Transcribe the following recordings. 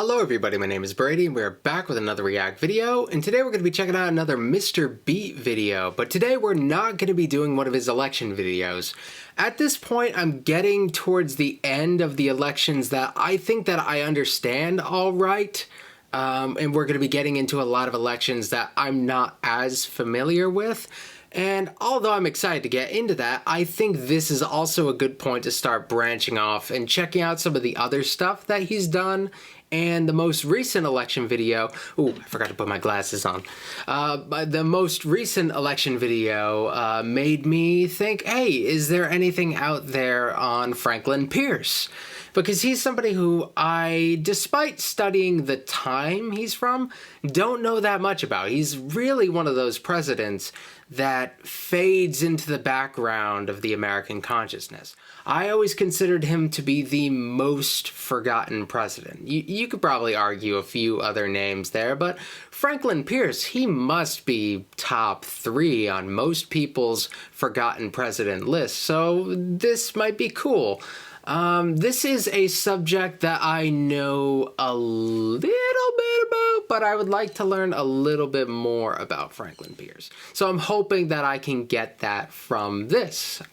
Hello everybody, my name is Brady and we're back with another React video, and today we're going to be checking out another Mr. Beat video, but today we're not going to be doing one of his election videos. At this point, I'm getting towards the end of the elections that I think that I understand all right, and we're going to be getting into a lot of elections that I'm not as familiar with. And although I'm excited to get into that, I think this is also a good point to start branching off and checking out some of the other stuff that he's done. And the most recent election video, ooh, I forgot to put my glasses on. But the most recent election video made me think, hey, is there anything out there on Franklin Pierce? Because he's somebody who I, despite studying the time he's from, don't know that much about. He's really one of those presidents that fades into the background of the American consciousness. I always considered him to be the most forgotten president. You could probably argue a few other names there, but Franklin Pierce, he must be top 3 on most people's forgotten president list, so this might be cool. This is a subject that I know a little bit about, but I would like to learn a little bit more about Franklin Pierce. So I'm hoping that I can get that from this.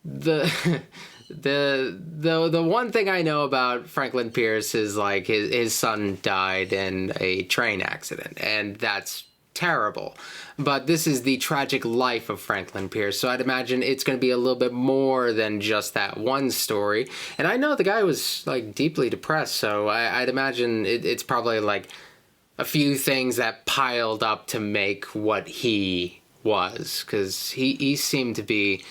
The one thing I know about Franklin Pierce is like his son died in a train accident, and that's terrible. But this is the tragic life of Franklin Pierce, so I'd imagine it's going to be a little bit more than just that one story. And I know the guy was like deeply depressed, so I'd imagine it's probably like a few things that piled up to make what he was, because he seemed to be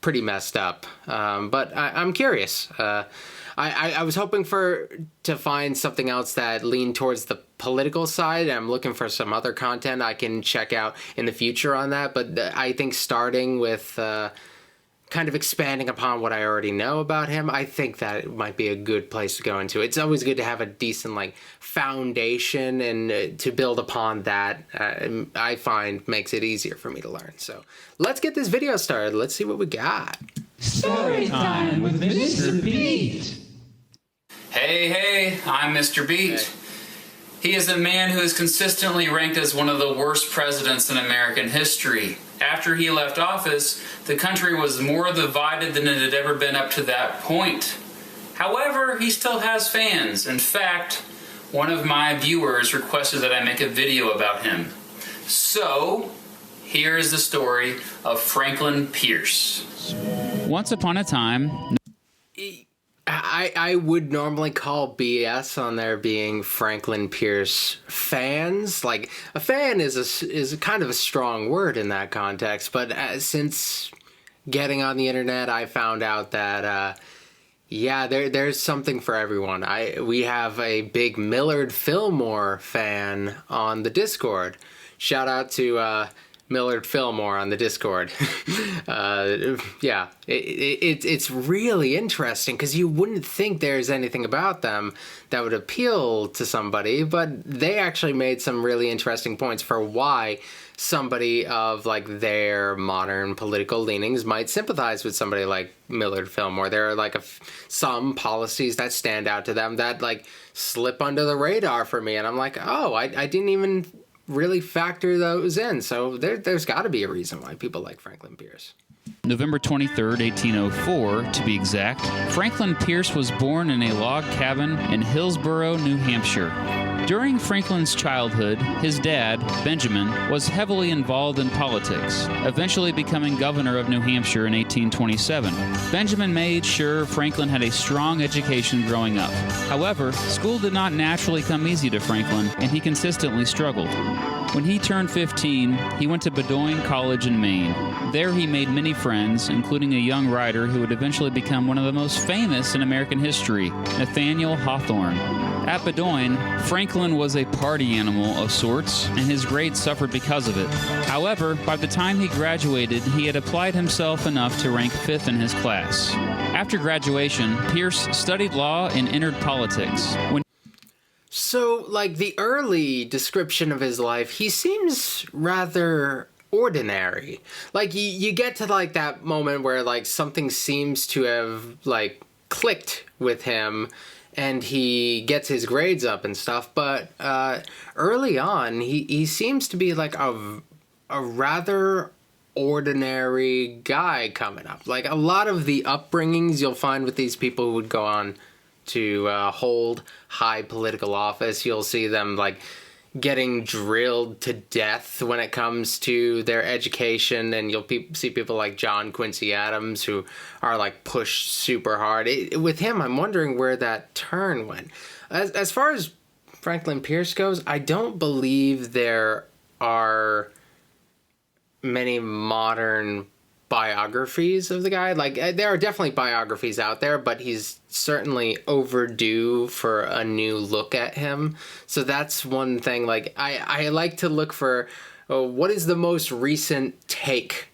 pretty messed up. But I'm curious. I was hoping to find something else that leaned towards the political side. I'm looking for some other content I can check out in the future on that. But I think starting with kind of expanding upon what I already know about him, I think that it might be a good place to go into. It's always good to have a decent like foundation, and to build upon that, I find makes it easier for me to learn. So let's get this video started. Let's see what we got. Story time with Mr. Beat. Hey, I'm Mr. Beat. Hey. He is a man who is consistently ranked as one of the worst presidents in American history. After he left office, the country was more divided than it had ever been up to that point. However, he still has fans. In fact, one of my viewers requested that I make a video about him. So, here is the story of Franklin Pierce. Once upon a time, I would normally call BS on there being Franklin Pierce fans. Like, a fan is kind of a strong word in that context, but since getting on the internet, I found out that yeah, there's something for everyone. We have a big Millard Fillmore fan on the Discord. Shout out to Millard Fillmore on the Discord. Yeah, it's really interesting because you wouldn't think there's anything about them that would appeal to somebody, but they actually made some really interesting points for why somebody of like their modern political leanings might sympathize with somebody like Millard Fillmore. There are like some policies that stand out to them that like slip under the radar for me, and I'm like, oh, I didn't even really factor those in. So there's got to be a reason why people like Franklin Pierce. November 23rd, 1804, to be exact, Franklin Pierce was born in a log cabin in Hillsborough, New Hampshire. During Franklin's childhood, his dad, Benjamin, was heavily involved in politics, eventually becoming governor of New Hampshire in 1827. Benjamin made sure Franklin had a strong education growing up. However, school did not naturally come easy to Franklin, and he consistently struggled. When he turned 15, he went to Bowdoin College in Maine. There he made many friends, including a young writer who would eventually become one of the most famous in American history, Nathaniel Hawthorne. At Bowdoin, Franklin was a party animal of sorts, and his grades suffered because of it. However, by the time he graduated, he had applied himself enough to rank 5th in his class. After graduation, Pierce studied law and entered politics. So, like, the early description of his life, he seems rather ordinary. Like, you get to, like, that moment where, like, something seems to have, like, clicked with him, and he gets his grades up and stuff. But early on, he seems to be like a rather ordinary guy coming up. Like a lot of the upbringings you'll find with these people who would go on to hold high political office, you'll see them like getting drilled to death when it comes to their education, and you'll see people like John Quincy Adams who are like pushed super hard. With him, I'm wondering where that turn went. As far as Franklin Pierce goes, I don't believe there are many modern biographies of the guy. Like there are definitely biographies out there, but he's certainly overdue for a new look at him. So that's one thing. Like I like to look for what is the most recent take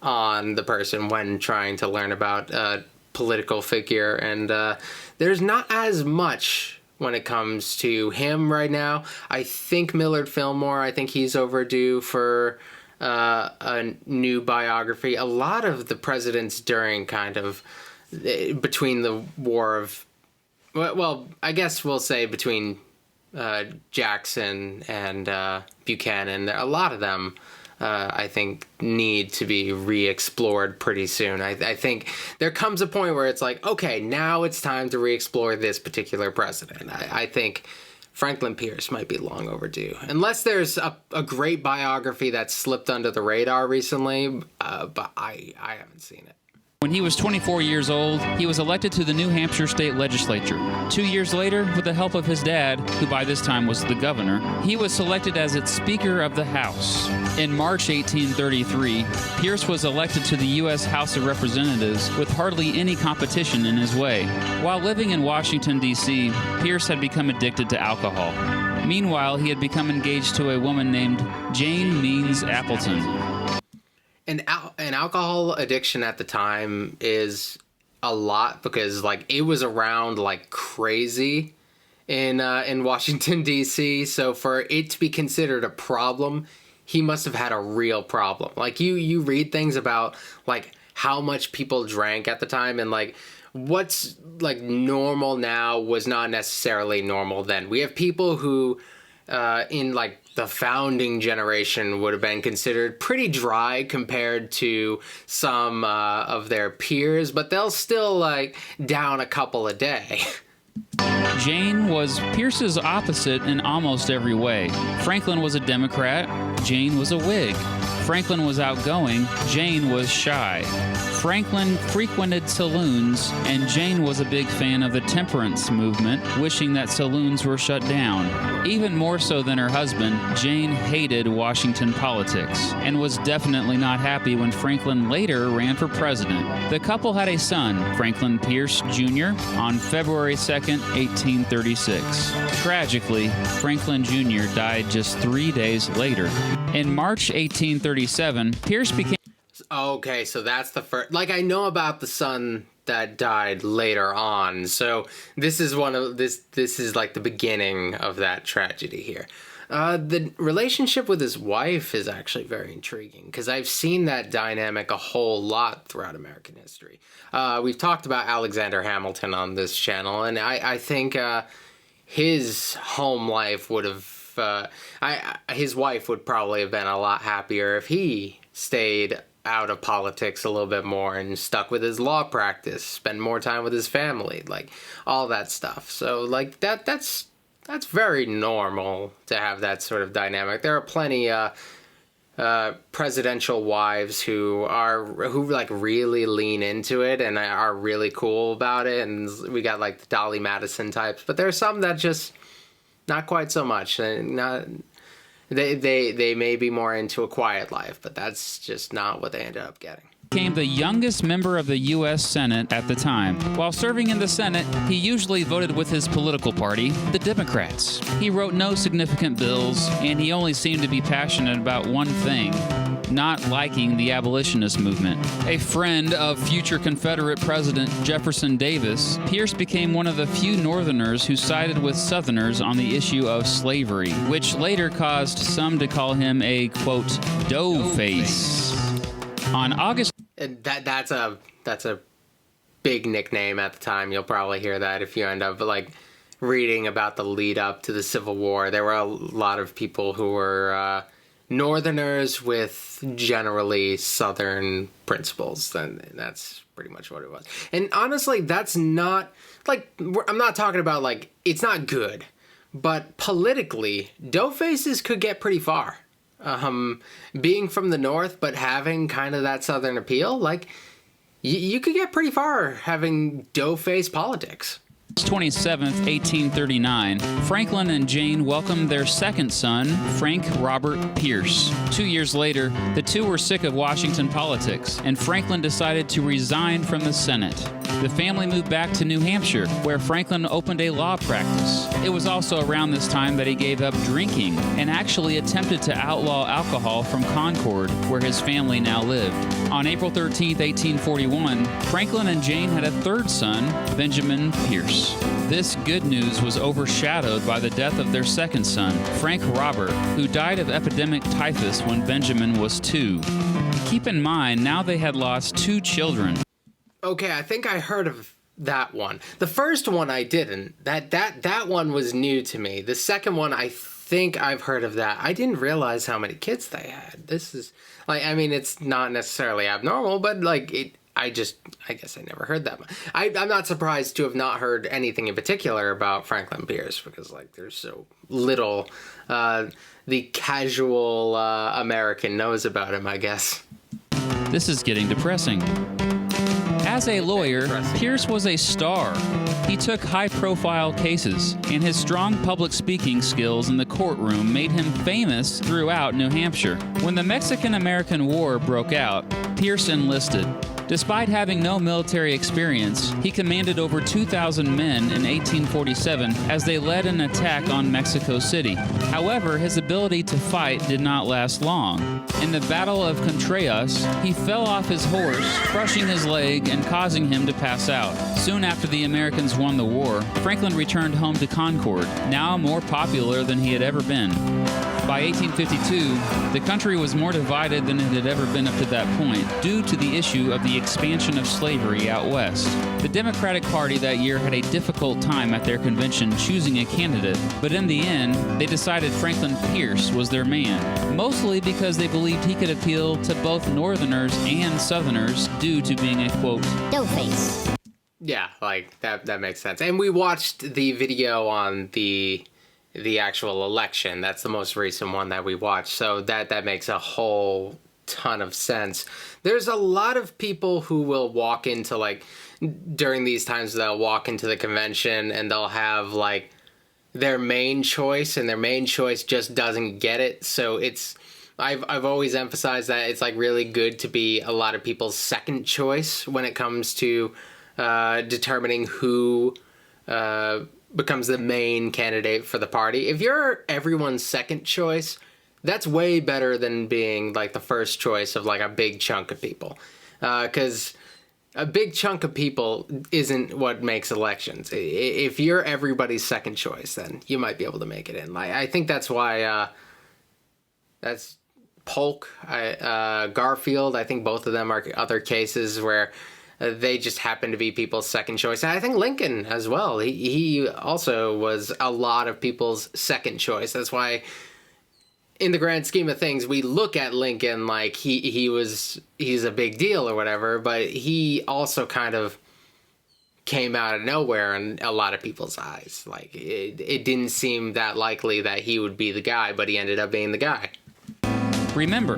on the person when trying to learn about a political figure, and there's not as much when it comes to him right now. I think Millard Fillmore, I think he's overdue for a new biography. A lot of the presidents during kind of between the war of, well, I guess we'll say between Jackson and Buchanan, a lot of them I think need to be re-explored pretty soon. I think there comes a point where it's like, okay, now it's time to re-explore this particular president. I think Franklin Pierce might be long overdue. Unless there's a great biography that's slipped under the radar recently, but I haven't seen it. When he was 24 years old, he was elected to the New Hampshire state legislature. 2 years later, with the help of his dad, who by this time was the governor, he was selected as its Speaker of the House. In March 1833, Pierce was elected to the U.S. House of Representatives with hardly any competition in his way. While living in Washington, D.C., Pierce had become addicted to alcohol. Meanwhile, he had become engaged to a woman named Jane Means Appleton. An alcohol addiction at the time is a lot because like it was around like crazy in Washington D.C. So for it to be considered a problem, he must have had a real problem. Like you read things about like how much people drank at the time, and like what's like normal now was not necessarily normal then. We have people who in like the founding generation would have been considered pretty dry compared to some of their peers, but they'll still like down a couple a day. Jane was Pierce's opposite in almost every way. Franklin was a Democrat, Jane was a Whig. Franklin was outgoing, Jane was shy. Franklin frequented saloons, and Jane was a big fan of the temperance movement, wishing that saloons were shut down. Even more so than her husband, Jane hated Washington politics, and was definitely not happy when Franklin later ran for president. The couple had a son, Franklin Pierce Jr., on February 2nd, 1836. Tragically, Franklin Jr. died just 3 days later. In March 1837, Pierce became... Okay, so that's the first... Like, I know about the son that died later on, so this is this is like the beginning of that tragedy here. The relationship with his wife is actually very intriguing, because I've seen that dynamic a whole lot throughout American history. We've talked about Alexander Hamilton on this channel, and I think his home life would have... his wife would probably have been a lot happier if he stayed out of politics a little bit more and stuck with his law practice, spend more time with his family, like all that stuff. So like that's very normal to have that sort of dynamic. There are plenty presidential wives who like really lean into it and are really cool about it, and we got like the Dolly Madison types, but there are some that just not quite so much. They may be more into a quiet life, but that's just not what they ended up getting. Became the youngest member of the U.S. Senate at the time. While serving in the Senate, he usually voted with his political party, the Democrats. He wrote no significant bills, and he only seemed to be passionate about one thing: not liking the abolitionist movement. A friend of future Confederate President Jefferson Davis, Pierce became one of the few Northerners who sided with Southerners on the issue of slavery, which later caused some to call him a, quote, doughface. On August... That's a big nickname at the time. You'll probably hear that if you end up like reading about the lead up to the Civil War. There were a lot of people who were Northerners with generally Southern principles, and that's pretty much what it was. And honestly, that's not, like, I'm not talking about, like, it's not good, but politically, dough-faces could get pretty far. Being from the North, but having kind of that Southern appeal, like, you could get pretty far having dough-face politics. August 27th, 1839, Franklin and Jane welcomed their second son, Frank Robert Pierce. 2 years later, the two were sick of Washington politics, and Franklin decided to resign from the Senate. The family moved back to New Hampshire, where Franklin opened a law practice. It was also around this time that he gave up drinking and actually attempted to outlaw alcohol from Concord, where his family now lived. On April 13th, 1841, Franklin and Jane had a third son, Benjamin Pierce. This good news was overshadowed by the death of their second son, Frank Robert, who died of epidemic typhus when Benjamin was 2. Keep in mind, now they had lost 2 children. Okay, I think I heard of that one. The first one I didn't. That one was new to me. The second one, I think I've heard of that. I didn't realize how many kids they had. This is, like, I mean, it's not necessarily abnormal, but, like, I guess I never heard that one. I'm not surprised to have not heard anything in particular about Franklin Pierce, because, like, there's so little the casual American knows about him, I guess. This is getting depressing. As a lawyer, Pierce was a star. He took high-profile cases, and his strong public speaking skills in the courtroom made him famous throughout New Hampshire. When the Mexican-American War broke out, Pierce enlisted. Despite having no military experience, he commanded over 2,000 men in 1847 as they led an attack on Mexico City. However, his ability to fight did not last long. In the Battle of Contreras, he fell off his horse, crushing his leg and causing him to pass out. Soon after the Americans won the war, Franklin returned home to Concord, now more popular than he had ever been. By 1852, the country was more divided than it had ever been up to that point, due to the issue of the expansion of slavery out west. The Democratic Party that year had a difficult time at their convention choosing a candidate, but in the end, they decided Franklin Pierce was their man, mostly because they believed he could appeal to both Northerners and Southerners due to being a, quote, dough-face. Yeah, like, that makes sense. And we watched the video on the actual election. That's the most recent one that we watched, so that makes a whole ton of sense. There's a lot of people who will walk into, like, during these times, they'll walk into the convention and they'll have, like, their main choice, and their main choice just doesn't get it. So it's, I've always emphasized that it's, like, really good to be a lot of people's second choice when it comes to determining who becomes the main candidate for the party. If you're everyone's second choice, that's way better than being, like, the first choice of, like, a big chunk of people. Because a big chunk of people isn't what makes elections. If you're everybody's second choice, then you might be able to make it in. Like, I think that's why that's Polk, Garfield. I think both of them are other cases where they just happen to be people's second choice. And I think Lincoln as well. He also was a lot of people's second choice. That's why, in the grand scheme of things, we look at Lincoln like he's a big deal or whatever, but he also kind of came out of nowhere in a lot of people's eyes. Like, it didn't seem that likely that he would be the guy, but he ended up being the guy. Remember,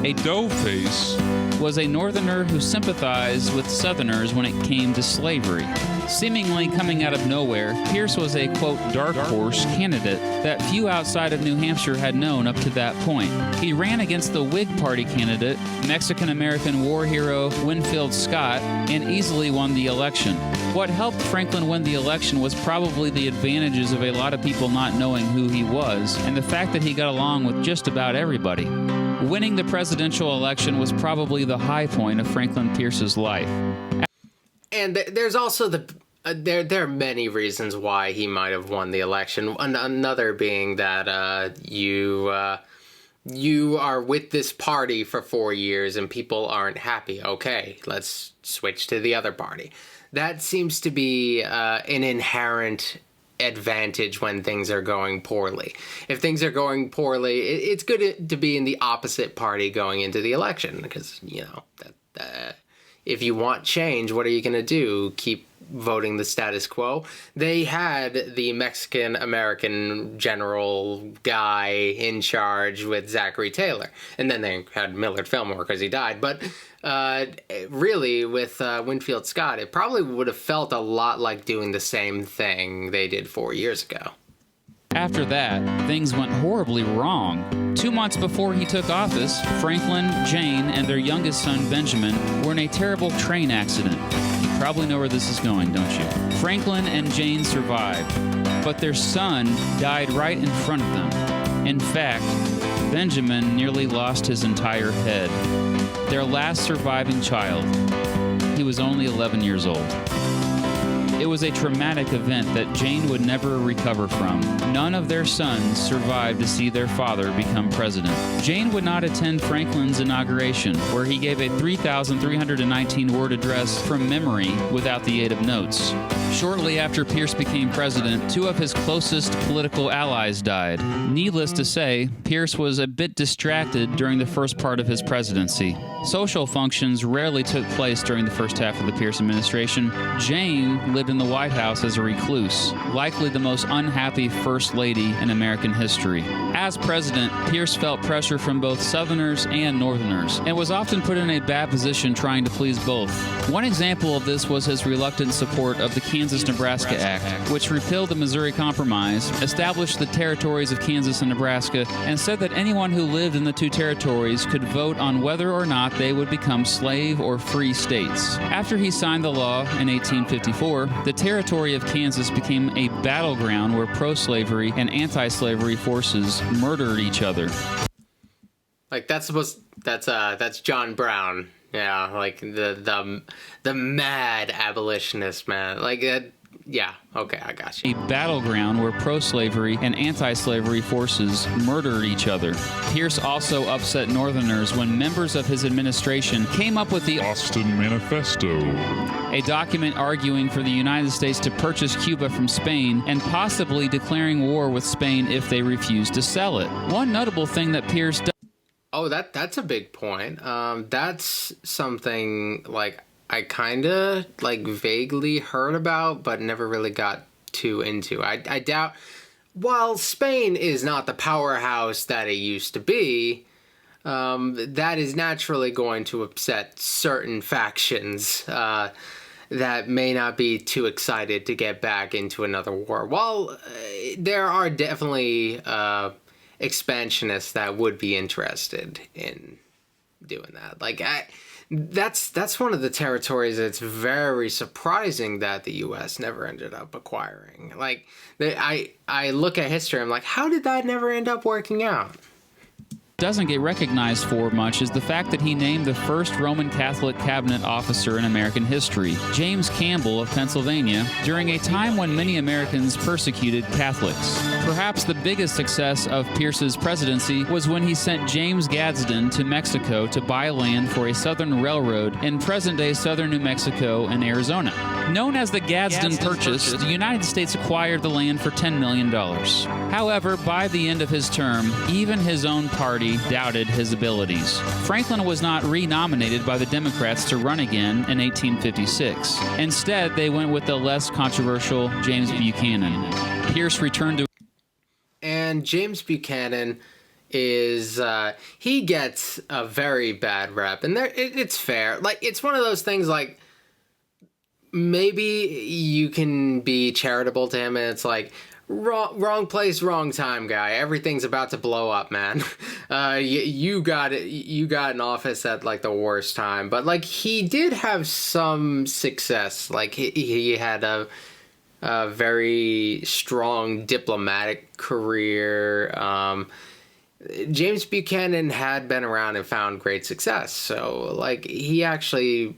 a dough-face was a Northerner who sympathized with Southerners when it came to slavery. Seemingly coming out of nowhere, Pierce was a, quote, dark horse candidate that few outside of New Hampshire had known up to that point. He ran against the Whig Party candidate, Mexican-American war hero Winfield Scott, and easily won the election. What helped Franklin win the election was probably the advantages of a lot of people not knowing who he was, and the fact that he got along with just about everybody. Winning the presidential election was probably the high point of Franklin Pierce's life. And there's also there are many reasons why he might have won the election. Another being that you are with this party for 4 years and people aren't happy. Okay, let's switch to the other party. that seems to be an inherent advantage when things are going poorly. If things are going poorly, it's good to be in the opposite party going into the election, because, you know, if you want change, what are you going to do? Keep voting the status quo? They had the Mexican-American general guy in charge with Zachary Taylor, and then they had Millard Fillmore because he died. But really, with Winfield Scott, it probably would have felt a lot like doing the same thing they did 4 years ago. After that, things went horribly wrong. 2 months before he took office, Franklin, Jane, and their youngest son, Benjamin, were in a terrible train accident. You probably know where this is going, don't you? Franklin and Jane survived, but their son died right in front of them. In fact, Benjamin nearly lost his entire head. Their last surviving child. He was only 11 years old. It was a traumatic event that Jane would never recover from. None of their sons survived to see their father become president. Jane would not attend Franklin's inauguration, where he gave a 3,319-word address from memory without the aid of notes. Shortly after Pierce became president, 2 of his closest political allies died. Needless to say, Pierce was a bit distracted during the first part of his presidency. Social functions rarely took place during the first half of the Pierce administration. Jane lived in the White House as a recluse, likely the most unhappy first lady in American history. As president, Pierce felt pressure from both Southerners and Northerners, and was often put in a bad position trying to please both. One example of this was his reluctant support of the Kansas-Nebraska Act, which repealed the Missouri Compromise, established the territories of Kansas and Nebraska, and said that anyone who lived in the 2 territories could vote on whether or not they would become slave or free states. After he signed the law in 1854, the territory of Kansas became a battleground where pro-slavery and anti-slavery forces murdered each other. Like, that's John Brown. Yeah, like the mad abolitionist, man. Like, yeah, okay, I got you. A battleground where pro-slavery and anti-slavery forces murdered each other. Pierce also upset Northerners when members of his administration came up with the Austin Manifesto, a document arguing for the United States to purchase Cuba from Spain and possibly declaring war with Spain if they refused to sell it. One notable thing that Pierce did. Oh, that's a big point. That's something, like, I kind of, like, vaguely heard about, but never really got too into. I doubt, while Spain is not the powerhouse that it used to be, that is naturally going to upset certain factions that may not be too excited to get back into another war. While there are definitely expansionists that would be interested in doing that. Like, that's one of the territories that's very surprising that the U.S. never ended up acquiring. Like, I look at history, I'm like, how did that never end up working out? Doesn't get recognized for much is the fact that he named the first Roman Catholic cabinet officer in American history, James Campbell of Pennsylvania, during a time when many Americans persecuted Catholics. Perhaps the biggest success of Pierce's presidency was when he sent James Gadsden to Mexico to buy land for a southern railroad in present-day southern New Mexico and Arizona. Known as the Gadsden Purchase, the United States acquired the land for $10 million. However, by the end of his term, even his own party doubted his abilities. Franklin was not re-nominated by the Democrats to run again in 1856. Instead, they went with the less controversial James Buchanan. Pierce returned to... And James Buchanan is, he gets a very bad rep, and it's fair. Like, it's one of those things, like, maybe you can be charitable to him, and it's like, wrong place, wrong time, guy. Everything's about to blow up, man. You got it. You got an office at, like, the worst time. But, like, he did have some success. Like, he had a very strong diplomatic career. James Buchanan had been around and found great success. So, like, he actually,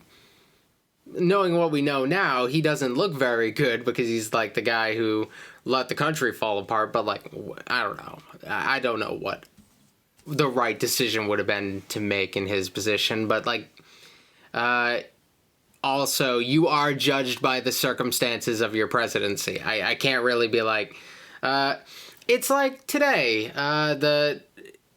knowing what we know now, he doesn't look very good because he's, like, the guy who let the country fall apart. But, like, I don't know. I don't know what the right decision would have been to make in his position. But, like, also you are judged by the circumstances of your presidency. I can't really be like, it's like today,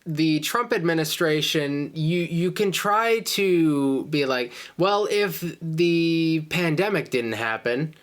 the Trump administration, you can try to be like, well, if the pandemic didn't happen,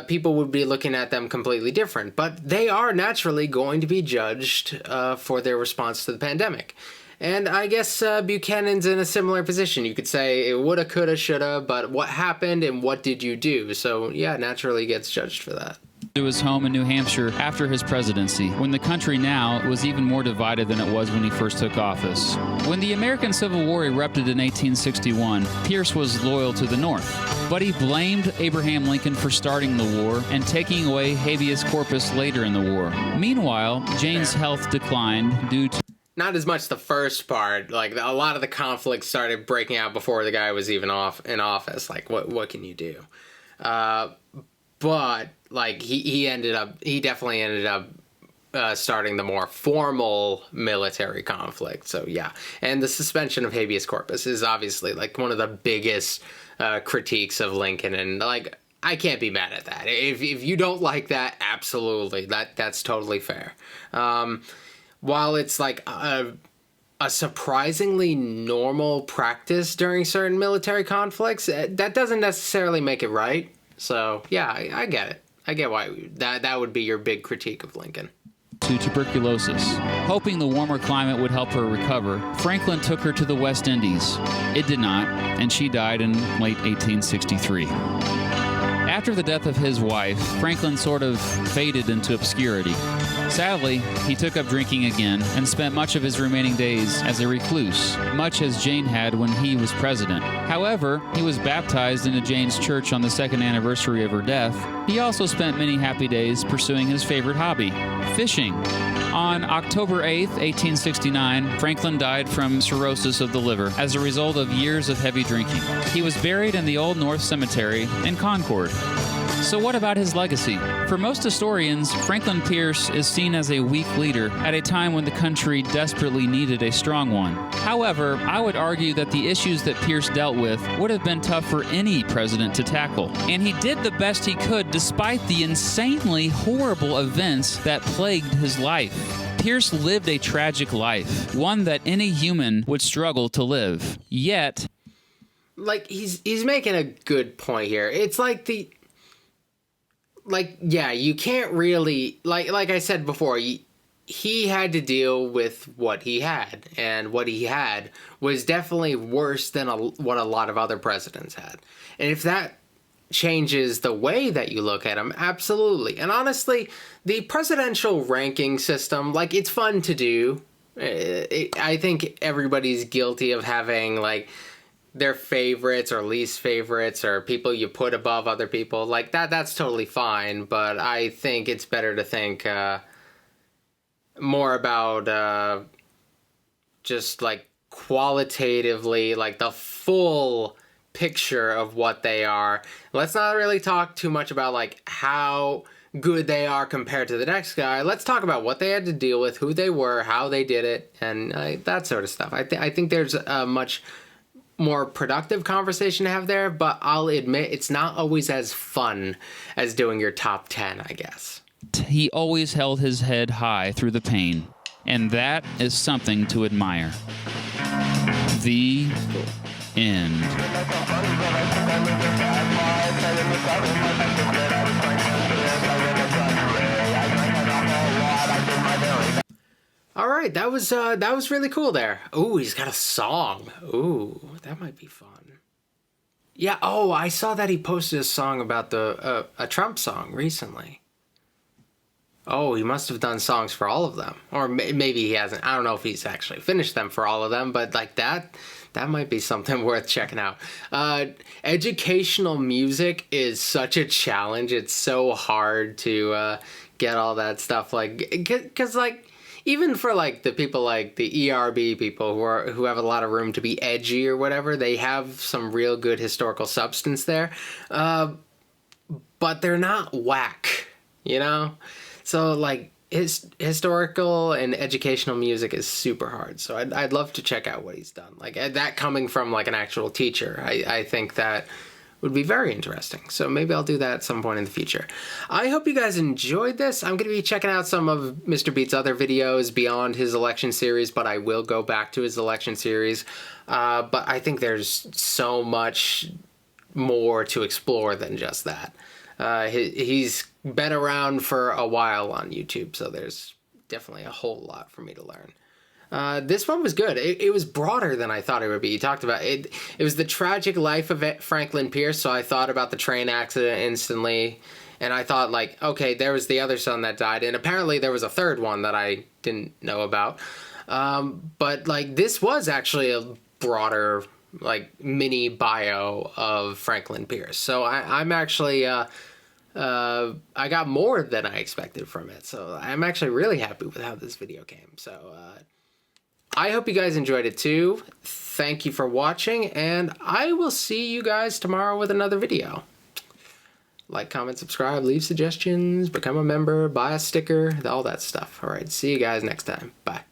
people would be looking at them completely different. But they are naturally going to be judged for their response to the pandemic. And I guess Buchanan's in a similar position. You could say it woulda, coulda, shoulda, but what happened and what did you do? So, yeah, naturally gets judged for that. To his home in New Hampshire after his presidency, when the country now was even more divided than it was when he first took office. When the American Civil War erupted in 1861, Pierce was loyal to the North, but he blamed Abraham Lincoln for starting the war and taking away habeas corpus later in the war. Meanwhile, Jane's health declined due to not as much the first part. Like, a lot of the conflicts started breaking out before the guy was even in office. Like, what can you do? But like he definitely ended up starting the more formal military conflict. So yeah, and the suspension of habeas corpus is obviously like one of the biggest critiques of Lincoln, and like I can't be mad at that. If you don't like that, absolutely, that's totally fair. While it's like a surprisingly normal practice during certain military conflicts, that doesn't necessarily make it right. So yeah, I get it. I get why that would be your big critique of Lincoln. To tuberculosis. Hoping the warmer climate would help her recover, Franklin took her to the West Indies. It did not, and she died in late 1863. After the death of his wife, Franklin sort of faded into obscurity. Sadly, he took up drinking again and spent much of his remaining days as a recluse, much as Jane had when he was president. However, he was baptized into Jane's church on the second anniversary of her death. He also spent many happy days pursuing his favorite hobby, fishing. On October 8, 1869, Franklin died from cirrhosis of the liver as a result of years of heavy drinking. He was buried in the Old North Cemetery in Concord. So what about his legacy? For most historians, Franklin Pierce is seen as a weak leader at a time when the country desperately needed a strong one. However, I would argue that the issues that Pierce dealt with would have been tough for any president to tackle. And he did the best he could despite the insanely horrible events that plagued his life. Pierce lived a tragic life, one that any human would struggle to live. Yet, like, he's making a good point here. It's like yeah, you can't really, like I said before, he had to deal with what he had, and what he had was definitely worse than what a lot of other presidents had. And if that changes the way that you look at him, absolutely. And honestly, the presidential ranking system, like, it's fun to do. I think everybody's guilty of having, like, their favorites or least favorites or people you put above other people. Like, that's totally fine, but I think it's better to think more about just, like, qualitatively, like, the full picture of what they are. Let's not really talk too much about, like, how good they are compared to the next guy. Let's talk about what they had to deal with, who they were, how they did it, and that sort of stuff. I think there's a much more productive conversation to have there, but I'll admit it's not always as fun as doing your top 10, I guess. he always held his head high through the pain, and that is something to admire. The end. All right, that was really cool there. Ooh, he's got a song. Ooh, that might be fun. Yeah. Oh, I saw that he posted a song about a Trump song recently. Oh, he must have done songs for all of them, or maybe he hasn't. I don't know if he's actually finished them for all of them, but like that might be something worth checking out. Educational music is such a challenge. It's so hard to get all that stuff, like, because like, even for like the people like the ERB people who have a lot of room to be edgy or whatever, they have some real good historical substance there, but they're not whack, you know? So like historical and educational music is super hard. So I'd love to check out what he's done. Like that coming from like an actual teacher, I think that would be very interesting. So maybe I'll do that at some point in the future. I hope you guys enjoyed this. I'm going to be checking out some of Mr. Beat's other videos beyond his election series, but I will go back to his election series. But I think there's so much more to explore than just that. He's been around for a while on YouTube, so there's definitely a whole lot for me to learn. This one was good. It was broader than I thought it would be. He talked about it. It was the tragic life of Franklin Pierce, so I thought about the train accident instantly. And I thought, like, okay, there was the other son that died. And apparently there was a third one that I didn't know about. But, like, this was actually a broader, like, mini bio of Franklin Pierce. So I'm actually... I got more than I expected from it. So I'm actually really happy with how this video came. So, I hope you guys enjoyed it too. Thank you for watching, and I will see you guys tomorrow with another video. Like, comment, subscribe, leave suggestions, become a member, buy a sticker, all that stuff. All right, see you guys next time. Bye.